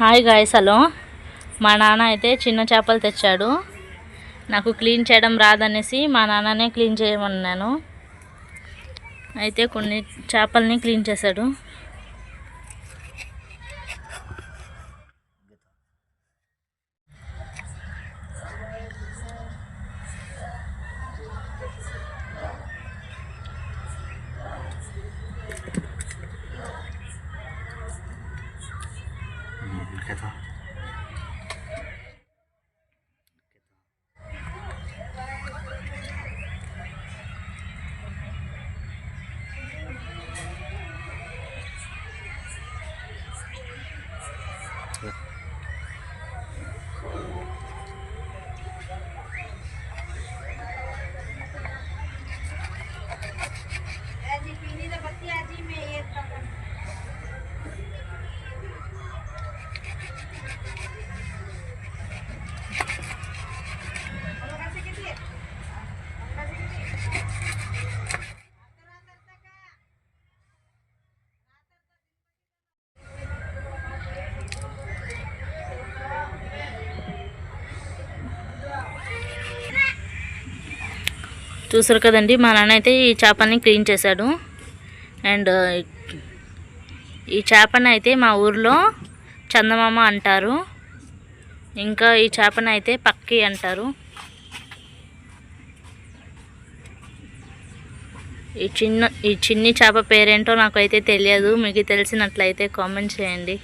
Hi guys, hello. మా నాన్న అయితే చిన్న చేపలు తెచ్చాడు. నాకు క్లీన్ చేయడం రాదనేసి మా నాన్ననే క్లీన్ చేయమన్నాను. అయితే కొన్ని చేపల్ని క్లీన్ చేశాడు. చూసారు కదండి, మా నాన్న అయితే ఈ చేపని క్లీన్ చేశాడు. అండ్ ఈ చేపని అయితే మా ఊర్లో చందమామ అంటారు. ఇంకా ఈ చేపని అయితే పక్కి అంటారు. ఈ చిన్ని చేప పేరేంటో నాకైతే తెలియదు. మీకు తెలిసినట్లయితే కామెంట్ చేయండి.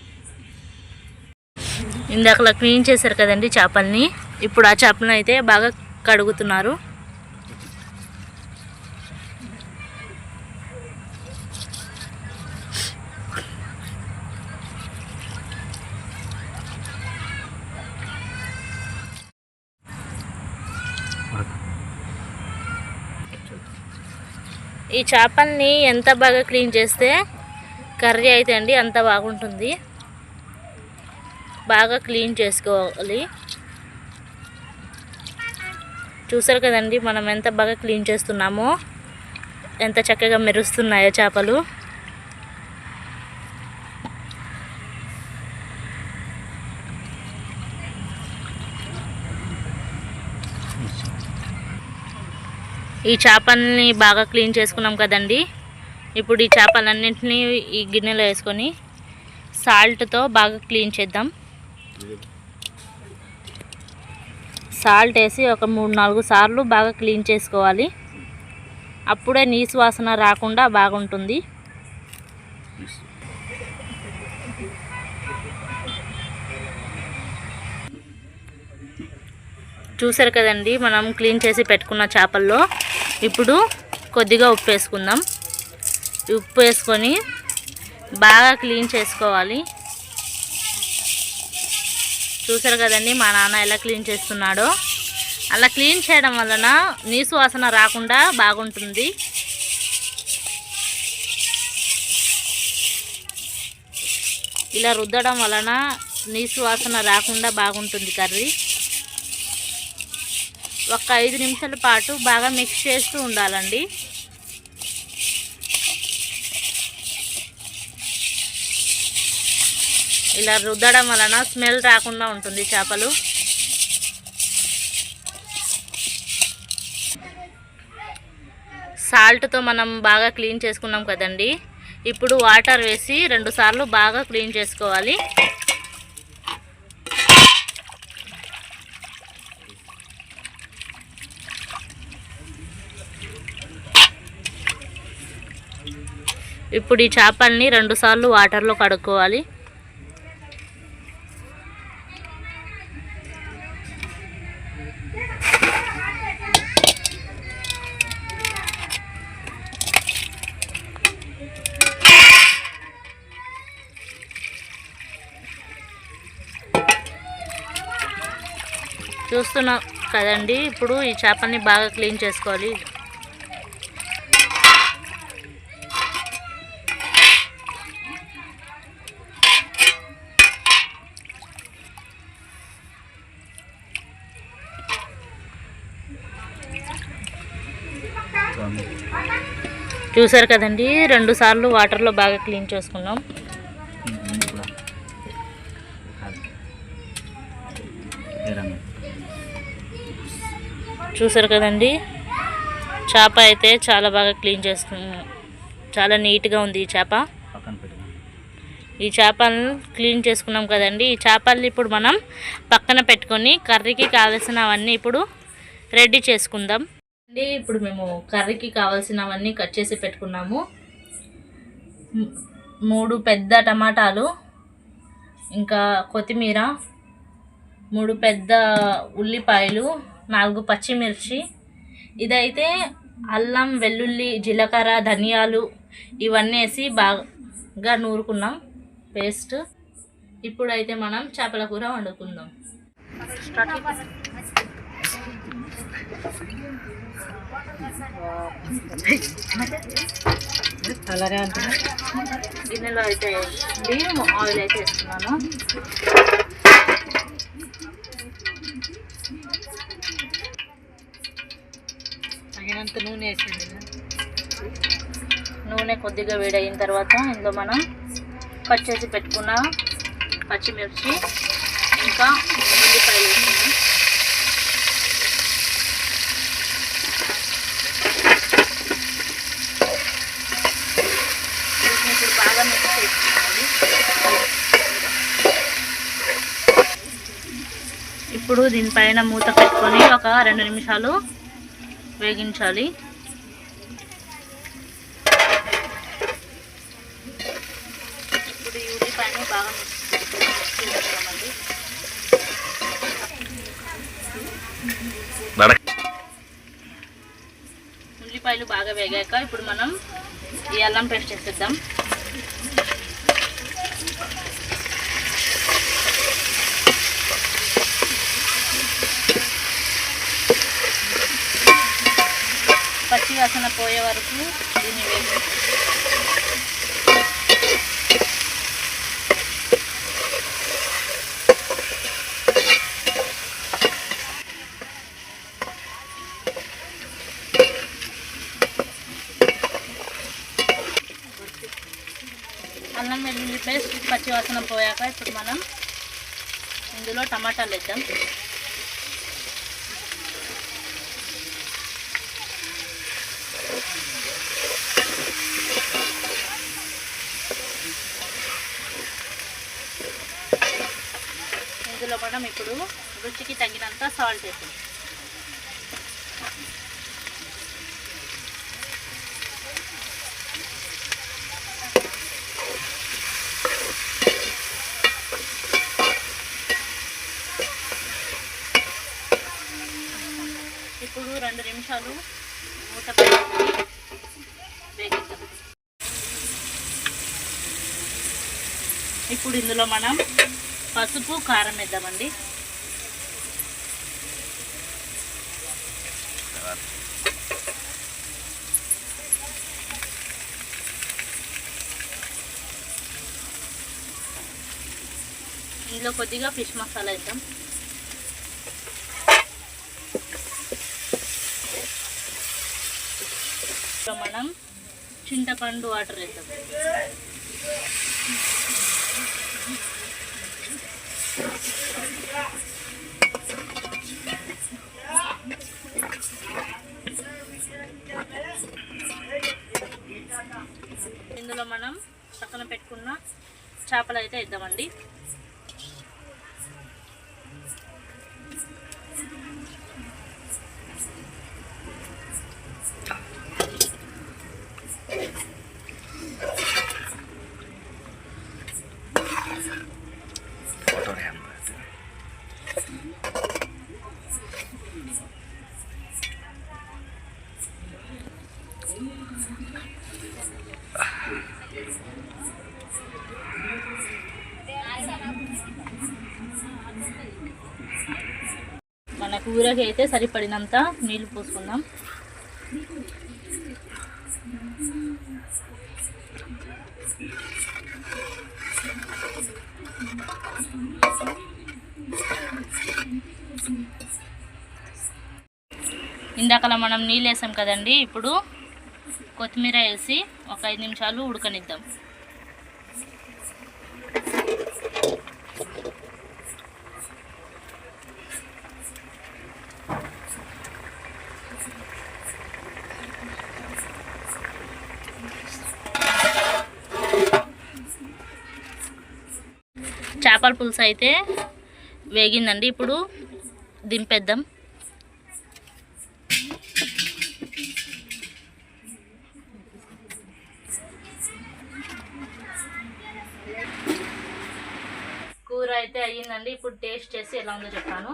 ఇందాకలా క్లీన్ చేశారు కదండి చేపల్ని. ఇప్పుడు ఆ చేపలను అయితే బాగా కడుగుతున్నారు. ఈ చేపల్ని ఎంత బాగా క్లీన్ చేస్తే కర్రీ అయితే అండి అంత బాగుంటుంది. బాగా క్లీన్ చేసుకోవాలి. చూసారు కదండి మనం ఎంత బాగా క్లీన్ చేస్తున్నామో, ఎంత చక్కగా మెరుస్తున్నాయో చేపలు. ఈ చేపల్ని బాగా క్లీన్ చేసుకున్నాం కదండి. ఇప్పుడు ఈ చేపలన్నింటినీ ఈ గిన్నెలో వేసుకొని సాల్ట్తో బాగా క్లీన్ చేద్దాం. సాల్ట్ వేసి ఒక 3-4 సార్లు బాగా క్లీన్ చేసుకోవాలి. అప్పుడే నీసు వాసన రాకుండా బాగుంటుంది. చూసారు కదండి మనం క్లీన్ చేసి పెట్టుకున్న చేపల్లో ఇప్పుడు కొద్దిగా ఉప్పు వేసుకుందాం. ఉప్పు వేసుకొని బాగా క్లీన్ చేసుకోవాలి. చూసారు కదండి మా నాన్న ఎలా క్లీన్ చేస్తున్నాడో. అలా క్లీన్ చేయడం వలన నీసు వాసన రాకుండా బాగుంటుంది. ఇలా రుద్దడం వలన నీసు వాసన రాకుండా బాగుంటుంది కర్రీ. ఒక 5 నిమిషాల పాటు బాగా మిక్స్ చేస్తూ ఉండాలండి. ఇలా రుద్దడం వలన స్మెల్ రాకుండా ఉంటుంది చేపలు. సాల్ట్తో మనం బాగా క్లీన్ చేసుకున్నాం కదండి. ఇప్పుడు వాటర్ వేసి 2 సార్లు బాగా క్లీన్ చేసుకోవాలి. ఇప్పుడు ఈ చేపల్ని 2 సార్లు వాటర్లో కడుక్కోవాలి. చూస్తున్నాం కదండి, ఇప్పుడు ఈ చేపల్ని బాగా క్లీన్ చేసుకోవాలి. చూసారు కదండి 2 సార్లు వాటర్లో బాగా క్లీన్ చేసుకున్నాం. చూసారు కదండి, చేప అయితే చాలా బాగా క్లీన్ చేసుకున్నాం. చాలా నీట్గా ఉంది ఈ చేప. ఈ చేపలను క్లీన్ చేసుకున్నాం కదండి. ఈ చేపల్ని ఇప్పుడు మనం పక్కన పెట్టుకొని కర్రీకి కావాల్సినవన్నీ ఇప్పుడు రెడీ చేసుకుందాం అండి. ఇప్పుడు మేము కర్రీకి కావాల్సినవన్నీ కట్ చేసి పెట్టుకున్నాము. 3 పెద్ద టమాటాలు, ఇంకా కొత్తిమీర, 3 పెద్ద ఉల్లిపాయలు, 4 పచ్చిమిర్చి. ఇదైతే అల్లం, వెల్లుల్లి, జీలకర్ర, ధనియాలు ఇవన్నీ వేసి బాగా నూరుకున్నాం పేస్ట్. ఇప్పుడైతే మనం చేపల కూర వండుకుందాం. గిన్నెలో అయితే ఆయిల్ అయితే వేస్తున్నాను. తగినంత నూనె వేసింది. నూనె కొద్దిగా వేడయిన తర్వాత ఇందులో మనం కట్ చేసి పెట్టుకున్న పచ్చిమిర్చి ఇంకా ఉల్లిపాయలు వేసుకున్నాం. ఇప్పుడు బాగా మిక్స్ చేసుకోవాలి. ఇప్పుడు దీనిపైన మూత పెట్టుకొని ఒక 2 నిమిషాలు వేగించాలి. ఇప్పుడు ఈ ఉల్లిపాయను బాగా మిక్స్ చేసుకోవాలి. ఉల్లిపాయలు బాగా వేగాక ఇప్పుడు మనం ఈ అల్లం పేస్ట్ చేసేద్దాం. పచ్చి వాసన పోయే వరకు దీన్ని వేగించాలి. అల్లం వెల్లుల్లి పేస్ట్ పచ్చి వాసన పోయాక ఇప్పుడు మనం ఇందులో టమాటాలు వేద్దాం. ఇందులో మనం ఇప్పుడు రుచికి తగినంత సాల్ట్ వేద్దాం. ఇప్పుడు 2 నిమిషాలు మూత పెట్టి వేగిద్దాం. ఇప్పుడు ఇందులో మనం పసుపు, కారం వేద్దామండి. ఇందులో కొద్దిగా ఫిష్ మసాలా వేద్దాం. మనం చింతపండు వాటర్ వేద్దాం. ఇందులో మనం పక్కన పెట్టుకున్న చేపలు అయితే వేద్దామండి. మన కూరకి అయితే సరిపడినంత నీళ్ళు పోసుకుందాం. ఇందాకలా మనం నీళ్ళు వేసాం కదండి. ఇప్పుడు కొత్తిమీర వేసి ఒక 5 నిమిషాలు ఉడకనిద్దాం. చేపల పులుసు అయితే వేగిందండి. ఇప్పుడు దింపేద్దాం. కూర అయితే అయ్యిందండి. ఇప్పుడు టేస్ట్ చేసి ఎలా ఉందో చెప్తాను.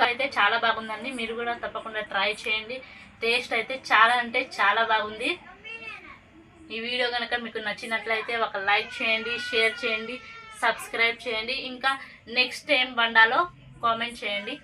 అయితే చాలా బాగుందండి. మీరు కూడా తప్పకుండా ట్రై చేయండి. టేస్ట్ అయితే చాలా అంటే చాలా బాగుంది. ఈ వీడియో కనుక మీకు నచ్చినట్లయితే ఒక లైక్ చేయండి, షేర్ చేయండి, సబ్స్క్రైబ్ చేయండి. ఇంకా నెక్స్ట్ ఏం వండాలో కామెంట్ చేయండి.